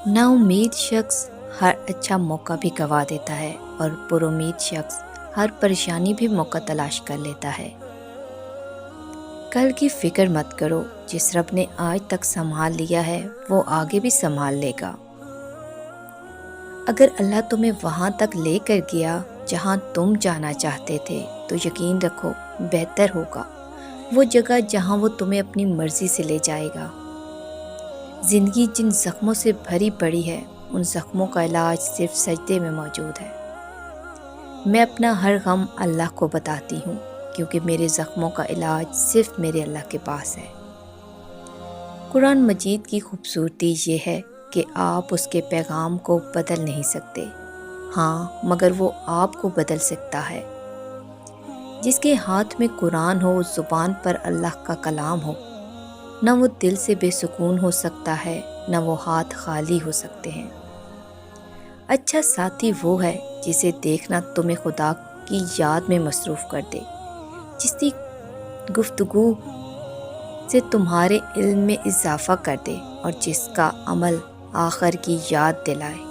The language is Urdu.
نا امید شخص ہر اچھا موقع بھی گنوا دیتا ہے اور پر امید شخص ہر پریشانی بھی موقع تلاش کر لیتا ہے۔ کل کی فکر مت کرو، جس رب نے آج تک سنبھال لیا ہے وہ آگے بھی سنبھال لے گا۔ اگر اللہ تمہیں وہاں تک لے کر گیا جہاں تم جانا چاہتے تھے تو یقین رکھو بہتر ہوگا وہ جگہ جہاں وہ تمہیں اپنی مرضی سے لے جائے گا۔ زندگی جن زخموں سے بھری پڑی ہے ان زخموں کا علاج صرف سجدے میں موجود ہے۔ میں اپنا ہر غم اللہ کو بتاتی ہوں کیونکہ میرے زخموں کا علاج صرف میرے اللہ کے پاس ہے۔ قرآن مجید کی خوبصورتی یہ ہے کہ آپ اس کے پیغام کو بدل نہیں سکتے، ہاں مگر وہ آپ کو بدل سکتا ہے۔ جس کے ہاتھ میں قرآن ہو، اس زبان پر اللہ کا کلام ہو، نہ وہ دل سے بے سکون ہو سکتا ہے، نہ وہ ہاتھ خالی ہو سکتے ہیں۔ اچھا ساتھی وہ ہے جسے دیکھنا تمہیں خدا کی یاد میں مصروف کر دے، جس کی گفتگو سے تمہارے علم میں اضافہ کر دے اور جس کا عمل آخر کی یاد دلائے۔